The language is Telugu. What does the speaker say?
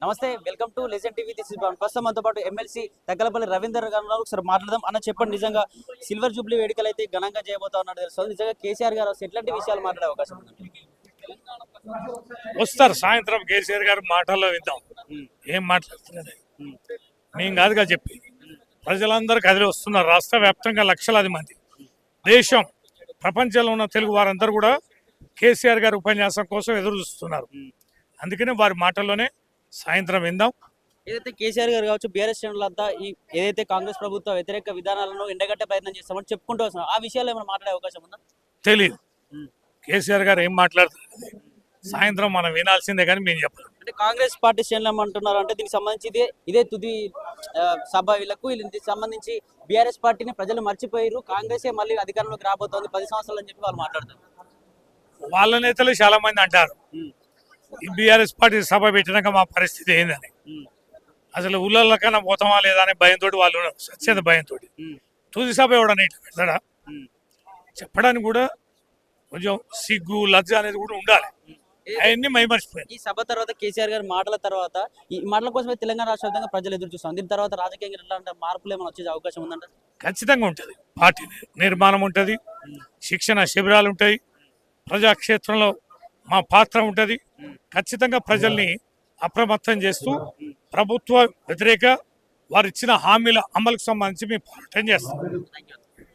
నమస్తే, welcome to legend TV. This is ప్రస్తుతం మనతో పాటు ఎమ్మెల్సీ తగ్గలపల్లి రవీందర్ గారు ఉన్నారు. ఒకసారి మాట్లాడదాం. అన్న చెప్పండి, నిజంగా సిల్వర్ జూబ్లీ వేడుకలు అయితే ఘనంగా చేయబోతా ఉన్నాడు తెలుస్తుంది. నిజంగా కేసీఆర్ గారు వస్తే ఎట్లాంటి విషయాలు మాట్లాడే అవకాశం ఉంది? వస్తారు సాయంత్రం కేసీఆర్ గారు మాటల్లో విందాం ఏం మాట్లాడుతున్నారు. మేము కాదుగా చెప్పి ప్రజలందరూ కదిలి వస్తున్నారు. రాష్ట్ర వ్యాప్తంగా లక్షలాది మంది, దేశం ప్రపంచంలో ఉన్న తెలుగు వారందరూ కూడా కేసీఆర్ గారి ఉపన్యాసం కోసం ఎదురు చూస్తున్నారు. అందుకనే వారి మాటల్లోనే సాయంత్రం విందాం. ఏదైతే కేసీఆర్ గారు కావచ్చు, బీఆర్ఎస్ శ్రేణులంతా ఈ ఏదైతే కాంగ్రెస్ ప్రభుత్వ వ్యతిరేక విధానాలను ఎండగట్టే ప్రయత్నం చేస్తామని చెప్పుకుంటూ వస్తున్నారు. ఆ విషయాలు ఏమైనా మాట్లాడే అవకాశం ఉందా? తెలియదు కేసీఆర్ గారు ఏం మాట్లాడుతున్నారు. సాయంత్రం మనం వినాల్సిందే కానీ మేము చెప్పాలి. అంటే కాంగ్రెస్ పార్టీ శ్రేణులు ఏమంటున్నారు అంటే దీనికి సంబంధించి ఇదే తుది సభ. దీనికి సంబంధించి బీఆర్ఎస్ పార్టీని ప్రజలు మర్చిపోయారు, కాంగ్రెసే మళ్ళీ అధికారంలోకి రాబోతోంది 10 సంవత్సరాలు అని చెప్పి వాళ్ళు మాట్లాడుతారు. వాళ్ళ నేతలు చాలా మంది అంటారు ఈ బీఆర్ఎస్ పార్టీ సభ పెట్టినాక మా పరిస్థితి ఏందని. అసలు ఊళ్ళల్లో కన్నా పోతామా లేదా అనే భయంతో వాళ్ళు సత్యత భయంతో తుది సభ ఎవడని ఇట్లా పెడతాడా చెప్పడానికి కూడా కొంచెం సిగ్గు లజ్జ అనేది కూడా ఉండాలి. అవన్నీ మైమర్చిపోయింది. ఈ సభ తర్వాత కేసీఆర్ గారి మాటల తర్వాత ఈ మాటల కోసమే తెలంగాణ రాష్ట్ర వ్యాప్తంగా ప్రజలు ఎదురు చూస్తాం. దీని తర్వాత రాజకీయంగా ఎట్లాంటి మార్పులు ఏమైనా వచ్చే అవకాశం ఉందంట? ఖచ్చితంగా ఉంటుంది. పార్టీ నిర్మాణం ఉంటుంది, శిక్షణ శిబిరాలు ఉంటాయి, ప్రజాక్షేత్రంలో మా పాత్ర ఉంటుంది. ఖచ్చితంగా ప్రజల్ని అప్రమత్తం చేస్తూ ప్రభుత్వ వ్యతిరేక వారు ఇచ్చిన హామీల అమలుకు సంబంధించి మేము పోరాటం చేస్తాం.